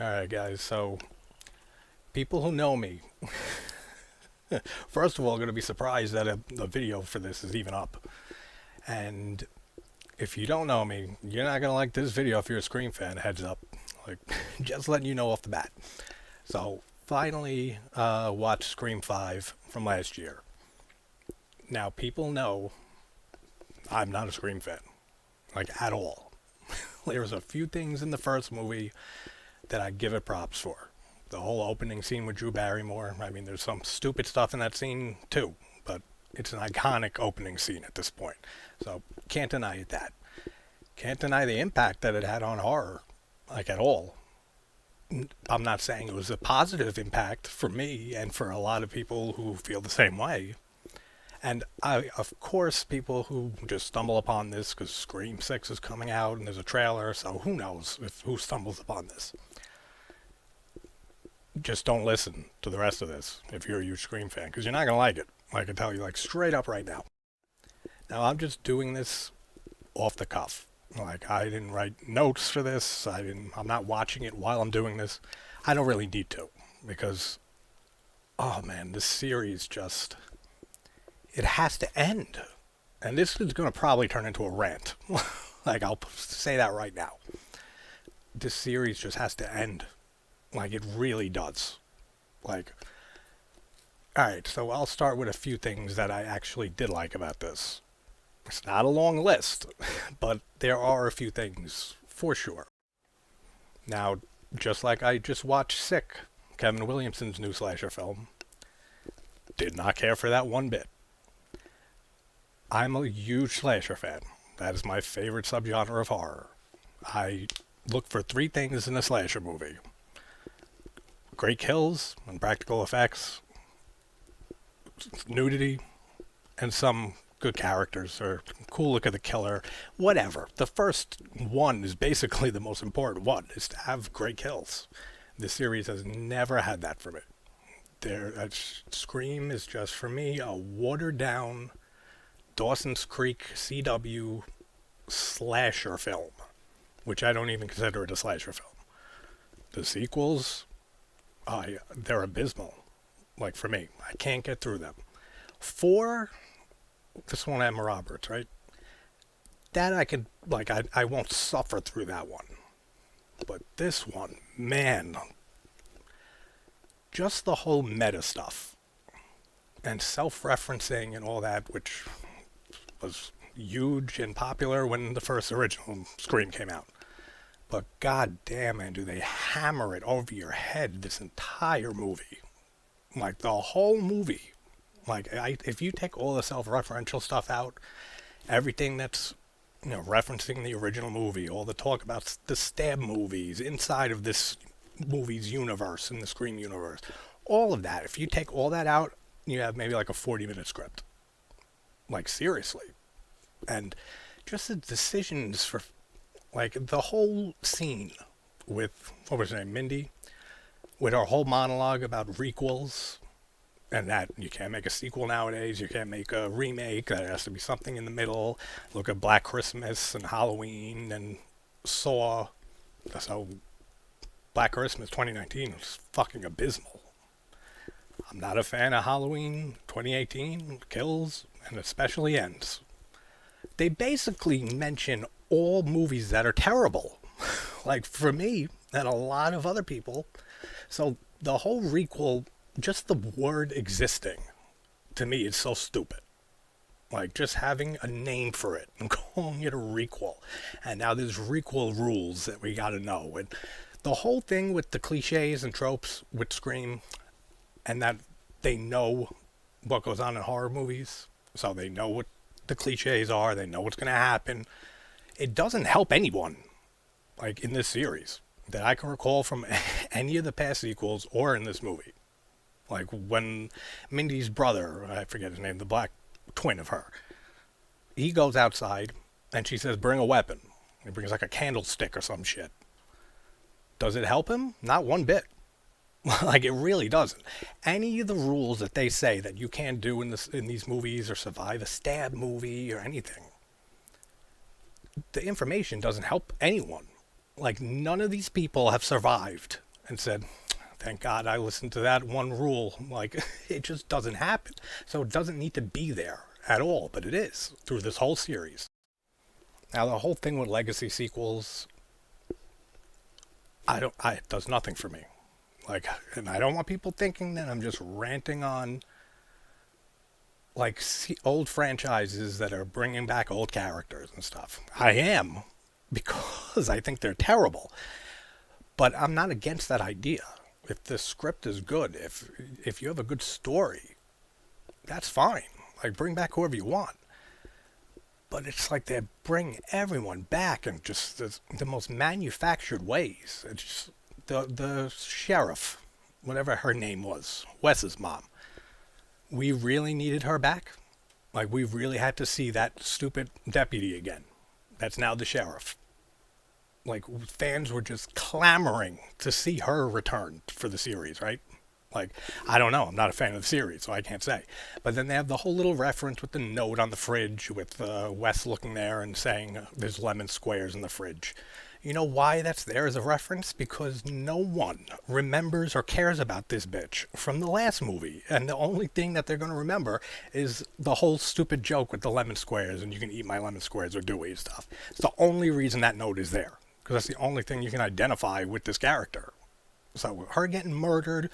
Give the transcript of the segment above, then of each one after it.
Alright, guys, so people who know me, first of all, are going to be surprised that a video for this is even up. And if you don't know me, you're not going to like this video if you're a Scream fan, heads up. Like, just letting you know off the bat. So, finally watched Scream 5 from last year. Now, people know I'm not a Scream fan, like, at all. There's a few things in the first movie that I give it props for. The whole opening scene with Drew Barrymore. I mean, there's some stupid stuff in that scene too, but it's an iconic opening scene at this point. So can't deny it that. Can't deny the impact that it had on horror, like at all. I'm not saying it was a positive impact for me and for a lot of people who feel the same way. And of course, people who just stumble upon this because Scream 6 is coming out and there's a trailer, so who knows who stumbles upon this. Just don't listen to the rest of this if you're a huge Scream fan, because you're not going to like it. I can tell you, like, straight up right now. Now, I'm just doing this off the cuff. Like, I didn't write notes for this. I'm not watching it while I'm doing this. I don't really need to, because, oh man, this series just, it has to end. And this is going to probably turn into a rant. Like, I'll say that right now. This series just has to end. Like, it really does. Like, alright, so I'll start with a few things that I actually did like about this. It's not a long list, but there are a few things, for sure. Now, just like I just watched Sick, Kevin Williamson's new slasher film, did not care for that one bit. I'm a huge slasher fan. That is my favorite subgenre of horror. I look for three things in a slasher movie: great kills and practical effects, nudity, and some good characters or cool look of the killer, whatever. The first one is basically the most important one, is to have great kills. This series has never had that for me. Scream is just, for me, a watered down Dawson's Creek CW slasher film, which I don't even consider it a slasher film. The sequels, they're abysmal. Like, for me, I can't get through them. 4, this one, Emma Roberts, right? That I could, like, I won't suffer through that one. But this one, man, just the whole meta stuff and self-referencing and all that, which was huge and popular when the first original Scream came out. But god damn, man, do they hammer it over your head this entire movie. Like, the whole movie. Like, if you take all the self-referential stuff out, everything that's, referencing the original movie, all the talk about the stab movies inside of this movie's universe, in the Scream universe, all of that, if you take all that out, you have maybe like a 40-minute script. Like, seriously. And just the decisions for, like, the whole scene with, what was her name, Mindy? With our whole monologue about requels, and that you can't make a sequel nowadays, you can't make a remake, there has to be something in the middle. Look at Black Christmas and Halloween and Saw. So, Black Christmas 2019 was fucking abysmal. I'm not a fan of Halloween 2018, Kills, and especially Ends. They basically mention all movies that are terrible. Like, for me, and a lot of other people. So, the whole requel, just the word existing, to me, is so stupid. Like, just having a name for it and calling it a requel. And now there's requel rules that we gotta know. And the whole thing with the cliches and tropes with Scream, and that they know what goes on in horror movies, so they know what the cliches are, they know what's gonna happen. It doesn't help anyone, like, in this series, that I can recall from any of the past sequels or in this movie. Like, when Mindy's brother, I forget his name, the black twin of her, he goes outside and she says, bring a weapon. He brings like a candlestick or some shit. Does it help him? Not one bit. Like, it really doesn't. Any of the rules that they say that you can't do in these movies or survive a stab movie or anything, the information doesn't help anyone. Like, none of these people have survived and said, thank God I listened to that one rule. Like, it just doesn't happen. So it doesn't need to be there at all, but it is through this whole series. Now, the whole thing with legacy sequels, it does nothing for me. Like, and I don't want people thinking that I'm just ranting on like old franchises that are bringing back old characters and stuff. I am, because I think they're terrible. But I'm not against that idea. If the script is good, if you have a good story, that's fine. Like, bring back whoever you want. But it's like they bring everyone back in just the most manufactured ways. It's just the sheriff, whatever her name was, Wes's mom. We really needed her back. Like, we really had to see that stupid deputy again. That's now the sheriff. Like, fans were just clamoring to see her return for the series, right? Like, I don't know. I'm not a fan of the series, so I can't say. But then they have the whole little reference with the note on the fridge with Wes looking there and saying there's lemon squares in the fridge. You know why that's there as a reference? Because no one remembers or cares about this bitch from the last movie. And the only thing that they're going to remember is the whole stupid joke with the lemon squares and you can eat my lemon squares or Dewey stuff. It's the only reason that note is there. Because that's the only thing you can identify with this character. So her getting murdered,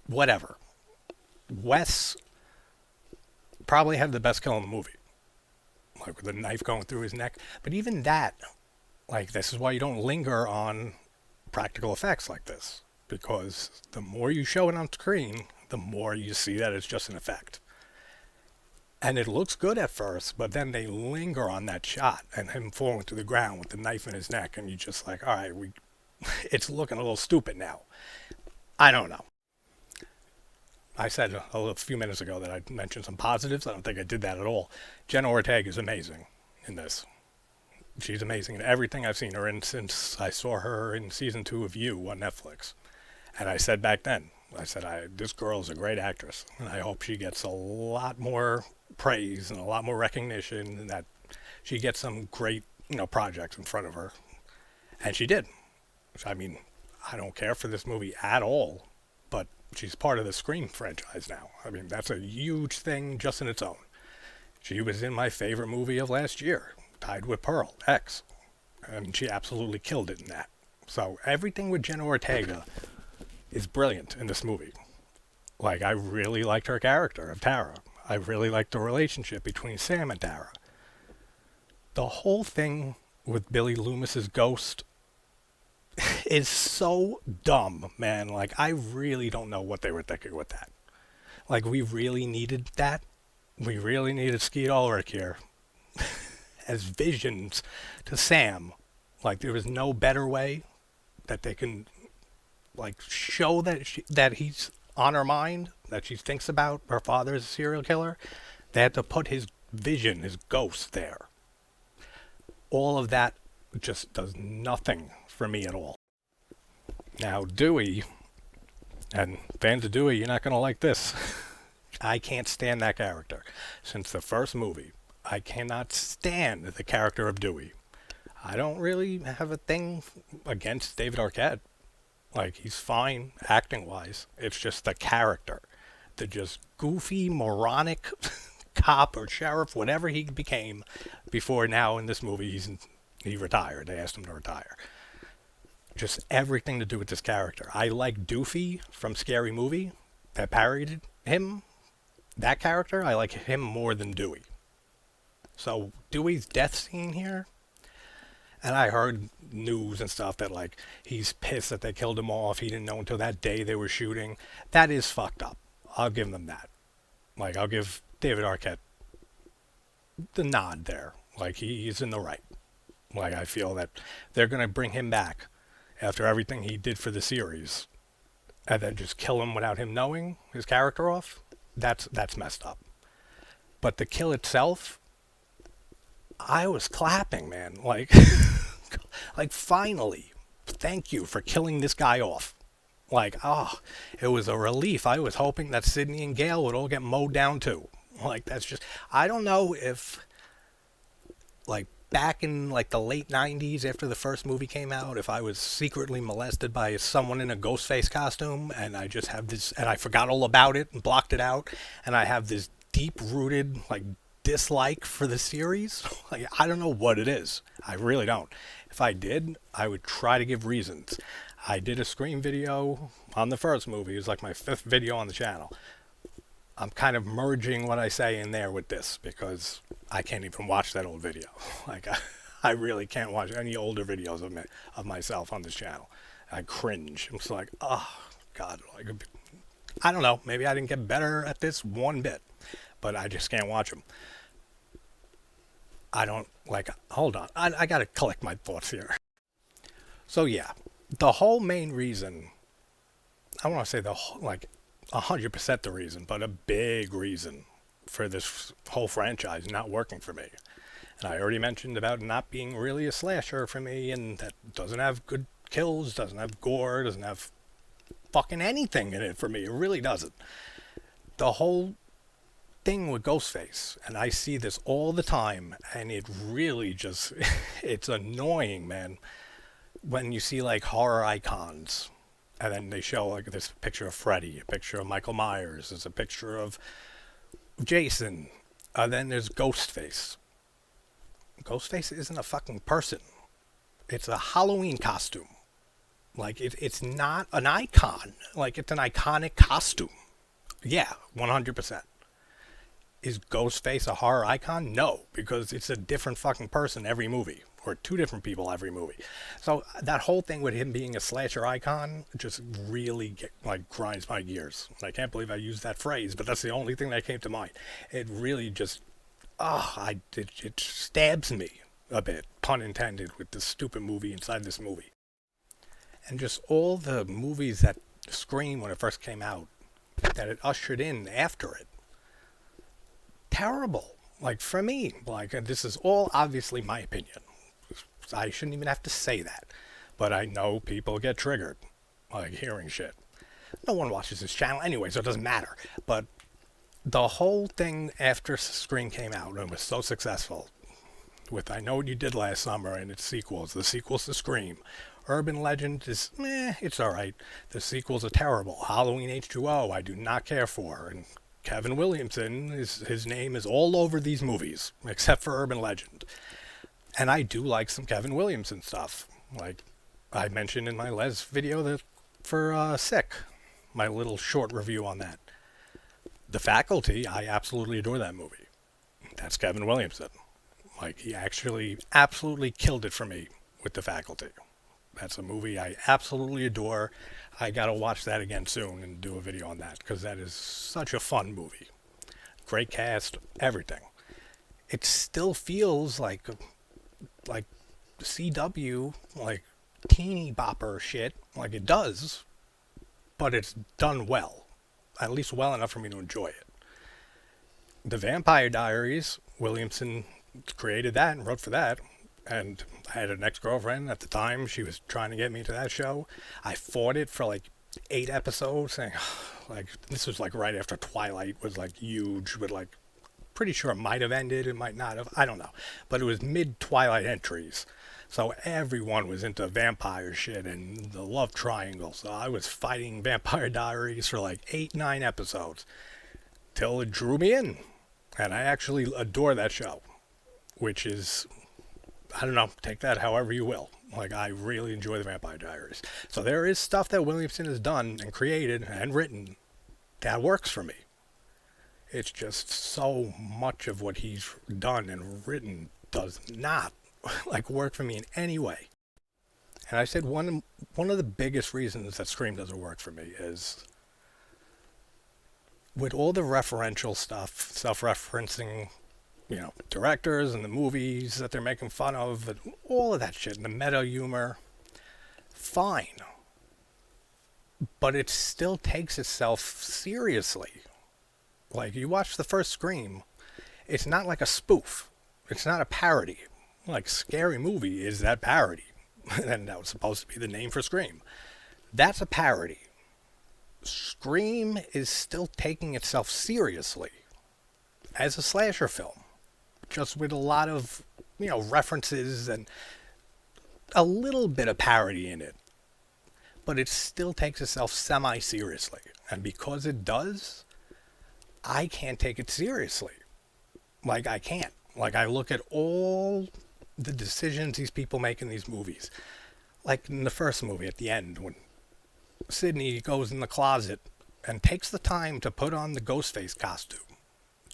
whatever. Wes probably had the best kill in the movie. Like with the knife going through his neck. But even that, like, this is why you don't linger on practical effects like this. Because the more you show it on screen, the more you see that it's just an effect. And it looks good at first, but then they linger on that shot and him falling to the ground with the knife in his neck. And you're just like, all right, it's looking a little stupid now. I don't know. I said a few minutes ago that I mentioned some positives. I don't think I did that at all. Jenna Ortega is amazing in this. She's amazing in everything I've seen her in since I saw her in season 2 of You on Netflix. And I said back then, this girl is a great actress. And I hope she gets a lot more praise and a lot more recognition and that she gets some great, projects in front of her. And she did. I mean, I don't care for this movie at all, but she's part of the Scream franchise now. I mean, that's a huge thing just in its own. She was in my favorite movie of last year, tied with Pearl, X. And she absolutely killed it in that. So everything with Jenna Ortega is brilliant in this movie. Like, I really liked her character of Tara. I really liked the relationship between Sam and Tara. The whole thing with Billy Loomis's ghost is so dumb, man. Like, I really don't know what they were thinking with that. Like, we really needed that. We really needed Skeet Ulrich here as visions to Sam. Like, there was no better way that they can, like, show that he's on her mind, that she thinks about her father as a serial killer. They had to put his vision, his ghost there. All of that just does nothing for me at all. Now, Dewey, and fans of Dewey, you're not going to like this. I can't stand that character. Since the first movie, I cannot stand the character of Dewey. I don't really have a thing against David Arquette. Like, he's fine acting-wise. It's just the character. The just goofy, moronic cop or sheriff, whatever he became before now in this movie, he retired. They asked him to retire. Just everything to do with this character. I like Doofy from Scary Movie that parodied him. That character, I like him more than Dewey. So Dewey's death scene here, and I heard news and stuff that, like, he's pissed that they killed him off. He didn't know until that day they were shooting. That is fucked up. I'll give them that. Like, I'll give David Arquette the nod there. Like, he's in the right. Like, I feel that they're going to bring him back after everything he did for the series and then just kill him without him knowing his character off. That's messed up. But the kill itself, I was clapping, man. Like, like, finally, thank you for killing this guy off. Like, it was a relief. I was hoping that Sydney and Gail would all get mowed down too. Like, that's just, I don't know if, like, back in like the late 90s after the first movie came out, if I was secretly molested by someone in a Ghostface costume and I just have this, and I forgot all about it and blocked it out, and I have this deep rooted like dislike for the series, like I don't know what it is. I really don't. If I did, I would try to give reasons. I did a Scream video on the first movie. It was like my 5th video on the channel. I'm kind of merging what I say in there with this because I can't even watch that old video. Like I really can't watch any older videos of myself on this channel. I cringe. I'm just like, oh God. Like, I don't know. Maybe I didn't get better at this one bit, but I just can't watch them. I don't like. Hold on. I gotta collect my thoughts here. So yeah, the whole main reason. I want to say the whole, like 100% the reason, but a big reason for this whole franchise not working for me. And I already mentioned about not being really a slasher for me, and that doesn't have good kills, doesn't have gore, doesn't have fucking anything in it for me. It really doesn't. The whole thing with Ghostface, and I see this all the time, and it really just, it's annoying, man. When you see like horror icons, and then they show like this picture of Freddy, a picture of Michael Myers, there's a picture of Jason, then there's Ghostface. Ghostface isn't a fucking person. It's a Halloween costume. Like, it's not an icon. Like, it's an iconic costume. Yeah, 100%. Is Ghostface a horror icon? No, because it's a different fucking person every movie. Or 2 different people every movie. So that whole thing with him being a slasher icon just really grinds my gears. I can't believe I used that phrase, but that's the only thing that came to mind. It really just, it stabs me a bit, pun intended, with this stupid movie inside this movie. And just all the movies that Scream, when it first came out, that it ushered in after it. Terrible. Like, for me, like, this is all obviously my opinion. I shouldn't even have to say that. But I know people get triggered, like, hearing shit. No one watches this channel anyway, so it doesn't matter. But the whole thing after Scream came out and was so successful, with I Know What You Did Last Summer and its sequels, the sequels to Scream, Urban Legend is, it's alright. The sequels are terrible. Halloween H2O, I do not care for. And Kevin Williamson, his name is all over these movies, except for Urban Legend. And I do like some Kevin Williamson stuff. Like I mentioned in my Les video for Sick, my little short review on that. The Faculty, I absolutely adore that movie. That's Kevin Williamson. Like, he actually absolutely killed it for me with The Faculty. That's a movie I absolutely adore. I gotta watch that again soon and do a video on that, because that is such a fun movie. Great cast, everything. It still feels like CW, like teeny bopper shit, like it does, but it's done well. At least well enough for me to enjoy it. The Vampire Diaries, Williamson created that and wrote for that. And I had an ex-girlfriend at the time. She was trying to get me to that show. I fought it for like 8 episodes, saying, like, this was like right after Twilight was like huge, but like, pretty sure it might have ended, it might not have, I don't know. But it was mid-Twilight entries. So everyone was into vampire shit and the love triangle. So I was fighting Vampire Diaries for like 8-9 episodes. Till it drew me in. And I actually adore that show. Which is, I don't know, take that however you will. Like, I really enjoy the Vampire Diaries. So there is stuff that Williamson has done and created and written that works for me. It's just so much of what he's done and written does not like work for me in any way. And I said one of the biggest reasons that Scream doesn't work for me is with all the referential stuff, self-referencing, directors and the movies that they're making fun of, and all of that shit, and the meta humor, fine. But it still takes itself seriously. Like, you watch the first Scream, it's not like a spoof. It's not a parody. Like, Scary Movie is that parody. And that was supposed to be the name for Scream. That's a parody. Scream is still taking itself seriously as a slasher film. Just with a lot of, references and a little bit of parody in it, but it still takes itself semi-seriously. And because it does, I can't take it seriously. Like, I can't. Like, I look at all the decisions these people make in these movies. Like in the first movie at the end, when Sydney goes in the closet and takes the time to put on the Ghostface costume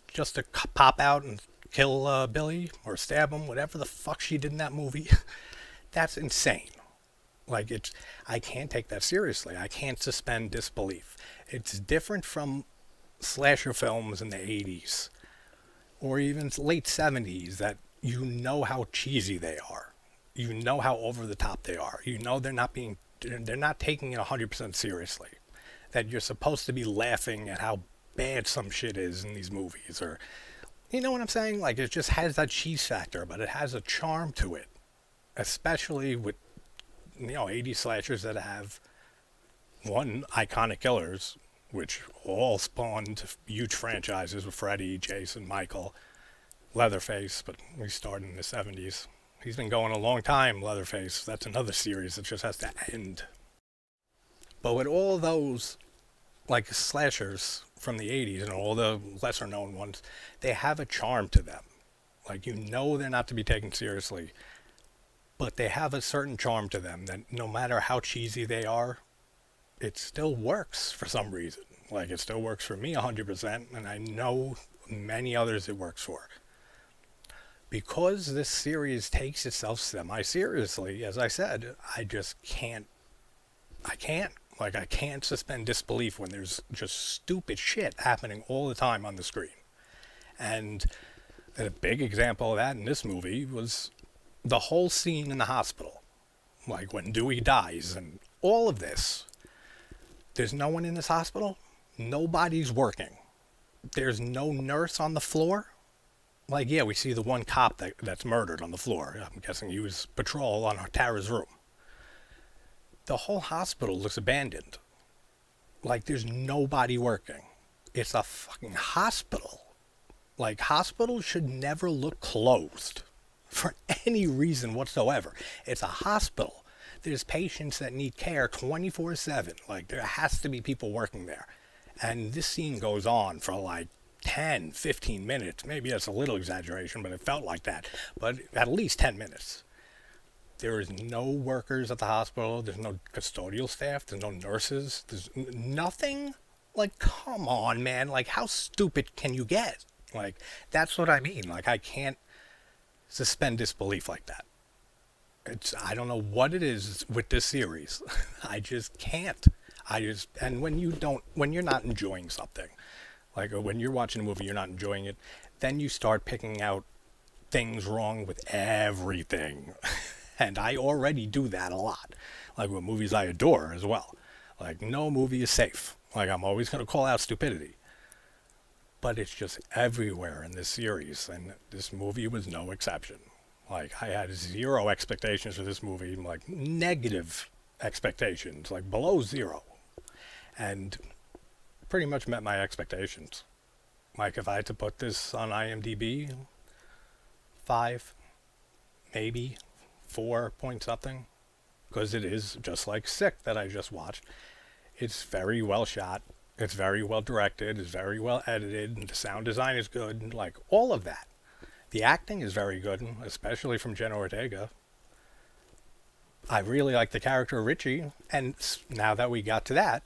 just to pop out and kill Billy or stab him, whatever the fuck she did in that movie. That's insane. Like, I can't take that seriously. I can't suspend disbelief. It's different from slasher films in the 80s or even late 70s that you know how cheesy they are. You know how over the top they are. You know they're not taking it 100% seriously. That you're supposed to be laughing at how bad some shit is in these movies, or you know what I'm saying? Like, it just has that cheese factor, but it has a charm to it, especially with 80 slashers that have one iconic killers, which all spawned huge franchises with Freddy, Jason, Michael, Leatherface, but we started in the 70s. He's been going a long time, Leatherface. That's another series that just has to end. But with all those, like, slashers from the 80s and all the lesser known ones, they have a charm to them. Like, they're not to be taken seriously, but they have a certain charm to them that no matter how cheesy they are, it still works for some reason. Like, it still works for me 100%, and I know many others it works for. Because this series takes itself semi-seriously, as I said, I just can't. I can't suspend disbelief when there's just stupid shit happening all the time on the screen. And a big example of that in this movie was the whole scene in the hospital. Like, when Dewey dies and all of this. There's no one in this hospital. Nobody's working. There's no nurse on the floor. Like, yeah, we see the one cop that's murdered on the floor. I'm guessing he was patrol on Tara's room. The whole hospital looks abandoned. Like, there's nobody working. It's a fucking hospital. Like, hospitals should never look closed for any reason whatsoever. It's a hospital. There's patients that need care 24/7. Like, there has to be people working there. And this scene goes on for like 10, 15 minutes. Maybe that's a little exaggeration, but it felt like that. But at least 10 minutes. There is no workers at the hospital. There's no custodial staff. There's no nurses. There's nothing. Like, come on, man. Like, how stupid can you get? Like, that's what I mean. Like, I can't suspend disbelief like that. I don't know what it is with this series. I just can't. And when you're not enjoying something, like when you're watching a movie, you're not enjoying it, then you start picking out things wrong with everything. And I already do that a lot. Like with movies I adore as well. Like, no movie is safe. Like, I'm always going to call out stupidity. But it's just everywhere in this series, and this movie was no exception. Like, I had zero expectations for this movie, like negative expectations, like below zero. And pretty much met my expectations. Like, if I had to put this on IMDb, 5, maybe 4 point something, because it is just like Sick that I just watched. It's very well shot. It's very well directed. It's very well edited. And the sound design is good. And like, all of that. The acting is very good, especially from Jenna Ortega. I really like the character of Richie. And now that we got to that,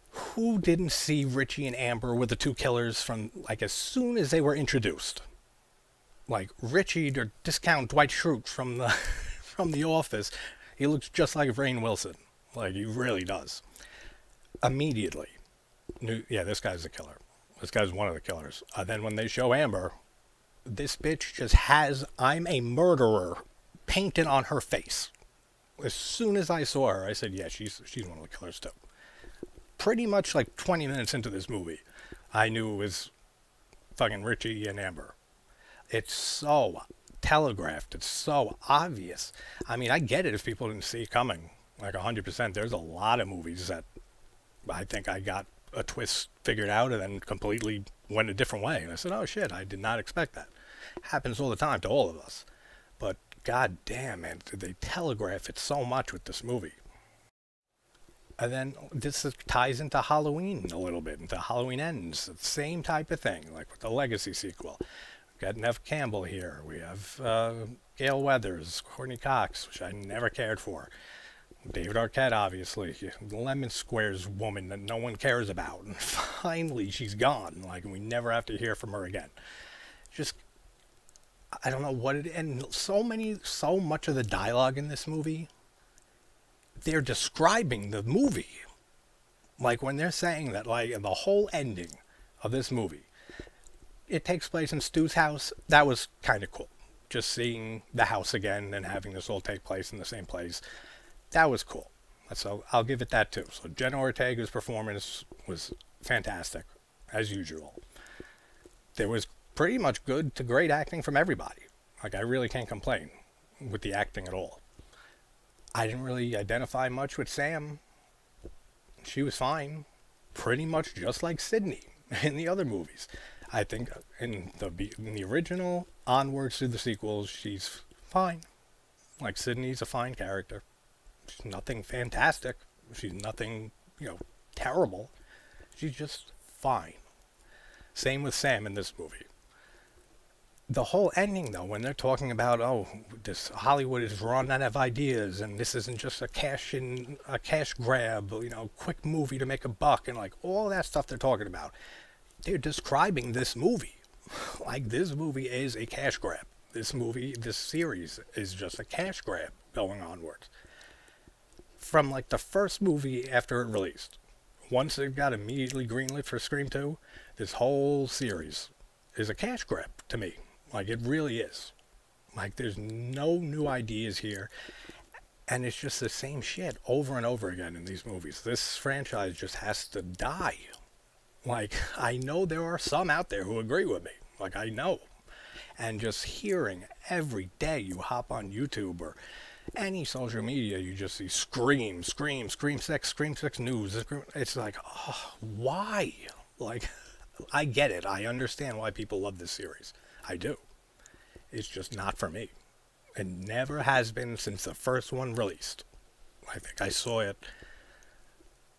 who didn't see Richie and Amber with the two killers from, like, as soon as they were introduced? Like, Richie, the discount Dwight Schrute from the Office, he looks just like Rainn Wilson. Like, he really does. Immediately. Yeah, this guy's the killer. This guy's one of the killers. Then when they show Amber, this bitch just has "I'm a murderer" painted on her face. As soon as I saw her, I said, yeah, she's one of the killers too. Pretty much like 20 minutes into this movie, I knew it was fucking Richie and Amber. It's so telegraphed. It's so obvious. I mean, I get it if people didn't see it coming. Like 100%. There's a lot of movies that I think I got a twist figured out and then completely went a different way. And I said, oh shit, I did not expect that. Happens all the time to all of us. But god damn, man, did they telegraph it so much with this movie. And then ties into Halloween a little bit, into Halloween Ends. Same type of thing, like with the Legacy sequel. We got Nev Campbell here. We have Gail Weathers, Courtney Cox, which I never cared for. David Arquette, obviously. Lemon Square's woman that no one cares about. And finally, she's gone. Like, we never have to hear from her again. Just, I don't know what it... And so much of the dialogue in this movie, they're describing the movie. Like, when they're saying that, like, the whole ending of this movie, it takes place in Stu's house, that was kind of cool. Just seeing the house again and having this all take place in the same place, that was cool. So I'll give it that too. So Jenna Ortega's performance was fantastic, as usual. There was pretty much good to great acting from everybody. Like, I really can't complain with the acting at all. I didn't really identify much with Sam. She was fine. Pretty much just like Sydney in the other movies. I think in the original, onwards through the sequels, she's fine. Like, Sydney's a fine character. She's nothing fantastic. She's nothing, terrible. She's just fine. Same with Sam in this movie. The whole ending, though, when they're talking about, this Hollywood is run out of ideas, and this isn't just a cash grab, quick movie to make a buck, and like all that stuff they're talking about. They're describing this movie. Like, this movie is a cash grab. This series is just a cash grab going onwards. From like the first movie after it released, once it got immediately greenlit for Scream 2, this whole series is a cash grab to me. Like, it really is. Like, there's no new ideas here. And it's just the same shit over and over again in these movies. This franchise just has to die. Like, I know there are some out there who agree with me. Like, I know. And just hearing every day you hop on YouTube or any social media, you just see Scream 6 news. It's like, why? Like, I get it. I understand why people love this series. I do. It's just not for me. It never has been since the first one released. I think I saw it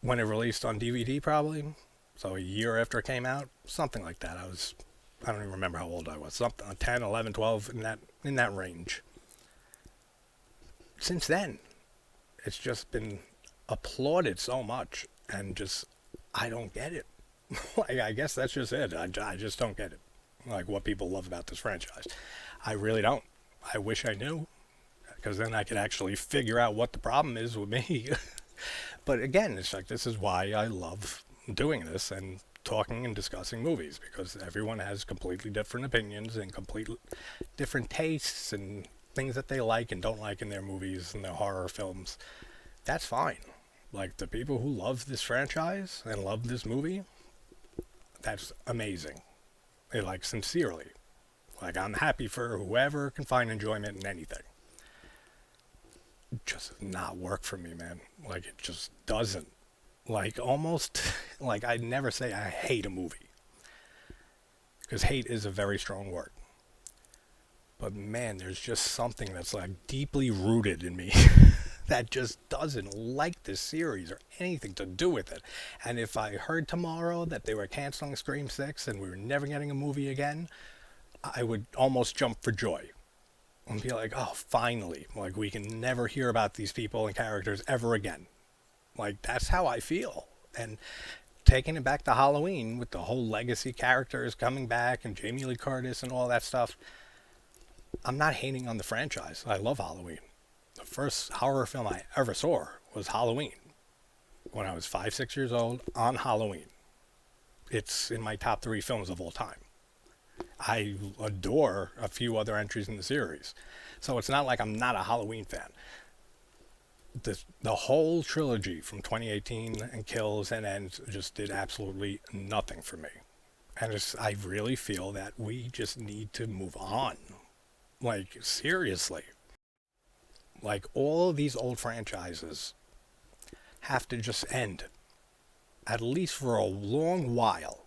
when it released on DVD, probably. So a year after it came out, something like that. I don't even remember how old I was. Something 10, 11, 12, in that range. Since then, it's just been applauded so much, and just, I don't get it. Like, I guess that's just it. I just don't get it. Like, what people love about this franchise. I really don't. I wish I knew, because then I could actually figure out what the problem is with me. But again, it's like, this is why I love doing this and talking and discussing movies, because everyone has completely different opinions and completely different tastes and things that they like and don't like in their movies and their horror films. That's fine. Like, the people who love this franchise and love this movie, that's amazing. Like, sincerely. Like, I'm happy for whoever can find enjoyment in anything. It just does not work for me, man. Like, it just doesn't. Like, almost, like, I'd never say I hate a movie. Because hate is a very strong word. But man, there's just something that's like deeply rooted in me that just doesn't like this series or anything to do with it. And if I heard tomorrow that they were canceling Scream 6 and we were never getting a movie again, I would almost jump for joy and be like, oh, finally, like, we can never hear about these people and characters ever again. Like, that's how I feel. And taking it back to Halloween with the whole legacy characters coming back and Jamie Lee Curtis and all that stuff, I'm not hating on the franchise. I love Halloween. The first horror film I ever saw was Halloween. When I was 5, 6 years old, on Halloween. It's in my top 3 films of all time. I adore a few other entries in the series. So it's not like I'm not a Halloween fan. The whole trilogy from 2018 and Kills and Ends just did absolutely nothing for me. And I really feel that we just need to move on. Like, seriously. Like, all of these old franchises have to just end. At least for a long while.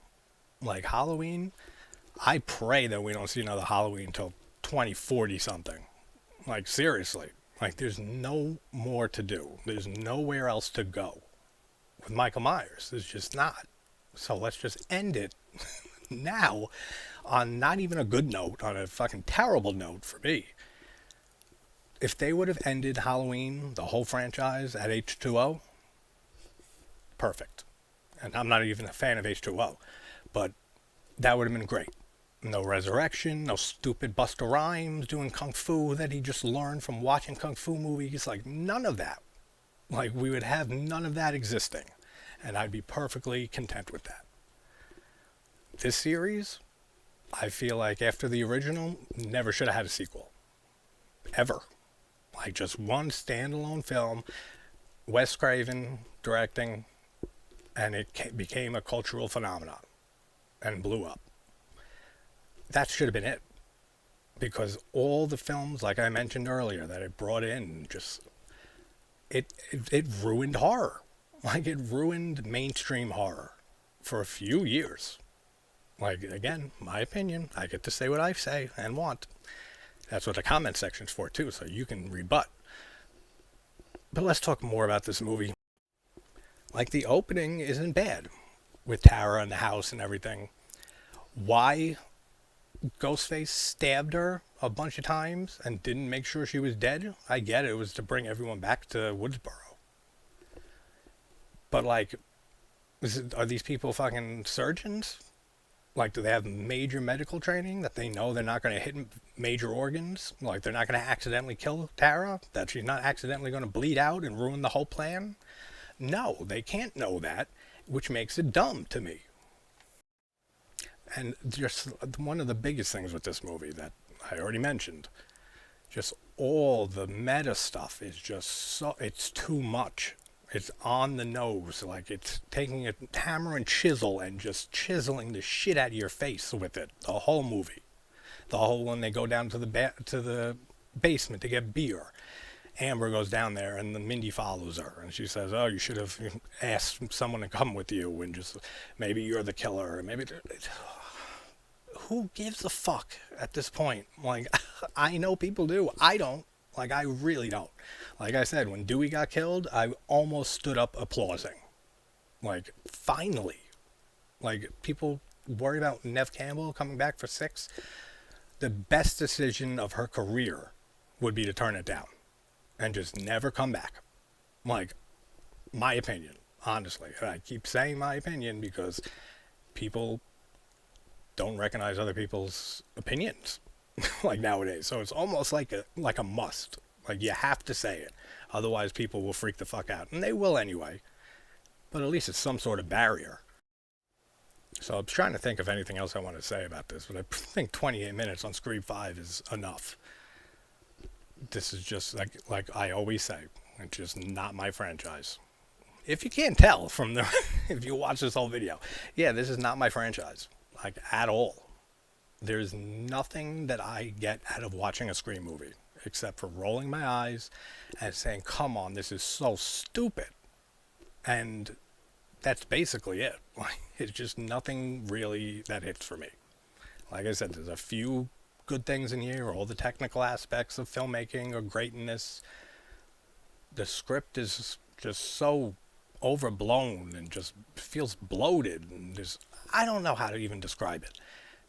Like, Halloween, I pray that we don't see another Halloween until 2040 something. Like, seriously. Like, there's no more to do. There's nowhere else to go with Michael Myers. There's just not. So let's just end it now on not even a good note, on a fucking terrible note for me. If they would have ended Halloween, the whole franchise, at H2O, perfect. And I'm not even a fan of H2O, but that would have been great. No resurrection, no stupid Busta Rhymes doing kung fu that he just learned from watching kung fu movies. Like, none of that. Like, we would have none of that existing. And I'd be perfectly content with that. This series, I feel like after the original, never should have had a sequel. Ever. Like, just one standalone film, Wes Craven directing, and it became a cultural phenomenon and blew up. That should have been it. Because all the films, like I mentioned earlier, that it brought in, just, it ruined horror. Like, it ruined mainstream horror for a few years. Like, again, my opinion, I get to say what I say and want. That's what the comment section's for, too, so you can rebut. But let's talk more about this movie. Like, the opening isn't bad, with Tara in the house and everything. Why Ghostface stabbed her a bunch of times and didn't make sure she was dead, I get it. It was to bring everyone back to Woodsboro. But, like, are these people fucking surgeons? Like, do they have major medical training that they know they're not going to hit major organs? Like, they're not going to accidentally kill Tara? That she's not accidentally going to bleed out and ruin the whole plan? No, they can't know that, which makes it dumb to me. And just one of the biggest things with this movie that I already mentioned, just all the meta stuff is just so, it's too much. It's on the nose, like it's taking a hammer and chisel and just chiseling the shit out of your face with it. The whole movie, the whole when they go down to the basement to get beer. Amber goes down there and then Mindy follows her and she says, "Oh, you should have asked someone to come with you and just maybe you're the killer." Maybe who gives a fuck at this point? Like, I know people do. I don't. Like, I really don't. Like I said, when Dewey got killed, I almost stood up applauding. Like, finally. Like, people worry about Neve Campbell coming back for 6. The best decision of her career would be to turn it down and just never come back. Like, my opinion, honestly. And I keep saying my opinion because people don't recognize other people's opinions. Like nowadays, so it's almost like a must. Like, you have to say it, otherwise people will freak the fuck out, and they will anyway. But at least it's some sort of barrier. So I'm trying to think of anything else I want to say about this, but I think 28 minutes on Scream 5 is enough. This is just like I always say, it's just not my franchise. If you can't tell from the if you watch this whole video, yeah, this is not my franchise, like, at all. There's nothing that I get out of watching a Scream movie except for rolling my eyes and saying, come on, this is so stupid. And that's basically it. Like, it's just nothing really that hits for me. Like I said, there's a few good things in here. All the technical aspects of filmmaking are great in this. The script is just so overblown and just feels bloated. And I don't know how to even describe it.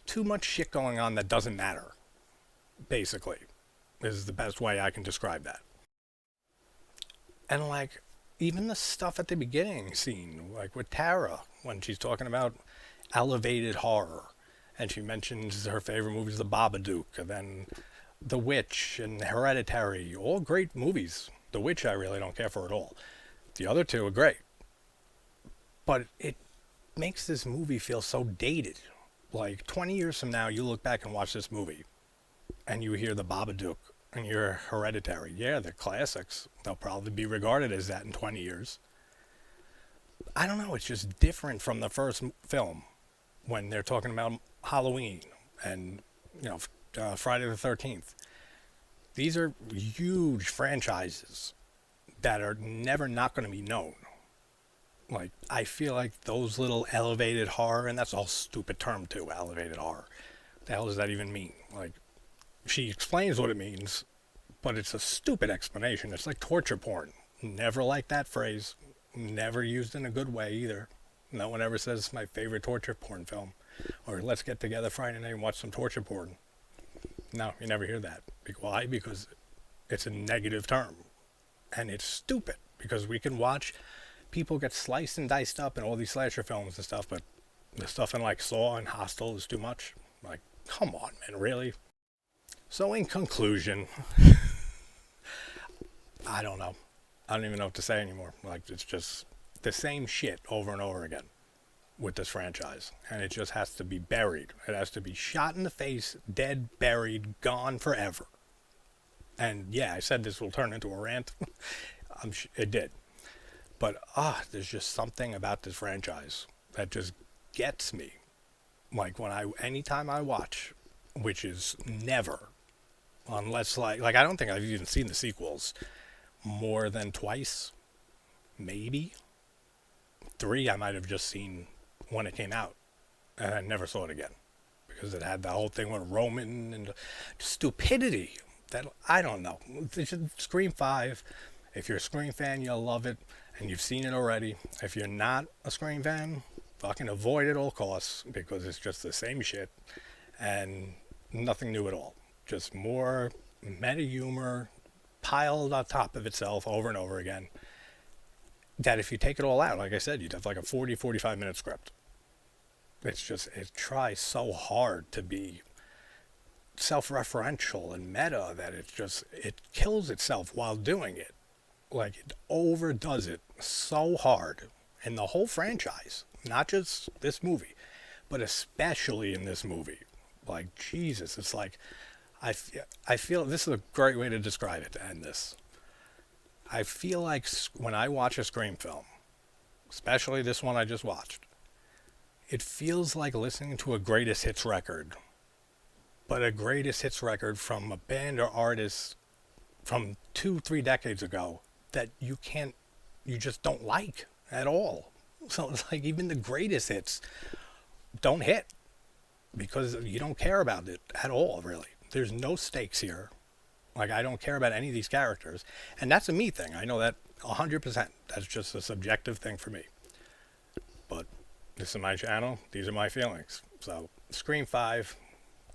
Too much shit going on that doesn't matter, basically, is the best way I can describe that. And, like, even the stuff at the beginning scene, like with Tara, when she's talking about elevated horror, and she mentions her favorite movies, The Babadook, and then The Witch and Hereditary, all great movies. The Witch I really don't care for at all. The other two are great. But it makes this movie feel so dated. Like, 20 years from now, you look back and watch this movie, and you hear The Babadook, and you hear Hereditary. Yeah, they're classics. They'll probably be regarded as that in 20 years. I don't know, it's just different from the first film, when they're talking about Halloween and, Friday the 13th. These are huge franchises that are never not going to be known. Like, I feel like those little elevated horror, and that's a stupid term too, elevated horror. What the hell does that even mean? Like, she explains what it means, But it's a stupid explanation. It's like torture porn. Never liked that phrase. Never used in a good way either. No one ever says it's my favorite torture porn film. Or let's get together Friday night and watch some torture porn. No, you never hear that. Why? Because it's a negative term. And it's stupid. Because we can watch people get sliced and diced up in all these slasher films and stuff, but the stuff in like Saw and Hostel is too much. Like, come on, man, really? So in conclusion, I don't know. I don't even know what to say anymore. Like, it's just the same shit over and over again with this franchise. And it just has to be buried. It has to be shot in the face, dead, buried, gone forever. And yeah, I said this will turn into a rant. It did. But there's just something about this franchise that just gets me. Like anytime I watch, which is never, unless like I don't think I've even seen the sequels more than twice, maybe 3. I might have just seen when it came out, and I never saw it again because it had the whole thing with Roman and stupidity that I don't know. Scream 5. If you're a Scream fan, you'll love it, and you've seen it already. If you're not a Scream fan, fucking avoid it at all costs because it's just the same shit and nothing new at all. Just more meta humor piled on top of itself over and over again. That if you take it all out, like I said, you'd have like a 45 minute script. It's just, it tries so hard to be self-referential and meta that it kills itself while doing it. Like, it overdoes it so hard in the whole franchise, not just this movie, but especially in this movie. Like, Jesus, it's like, I feel this is a great way to describe it to end this. I feel like when I watch a Scream film, especially this one I just watched, it feels like listening to a greatest hits record, but a greatest hits record from a band or artist from 2-3 decades ago that you just don't like at all. So it's like even the greatest hits don't hit because you don't care about it at all, really. There's no stakes here. Like, I don't care about any of these characters. And that's a me thing. I know that 100%. That's just a subjective thing for me. But this is my channel. These are my feelings. So, Scream 5,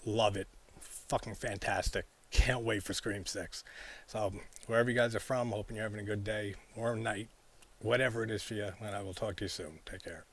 love it. Fucking fantastic. Can't wait for Scream 6. So, wherever you guys are from, hoping you're having a good day or night, whatever it is for you, and I will talk to you soon. Take care.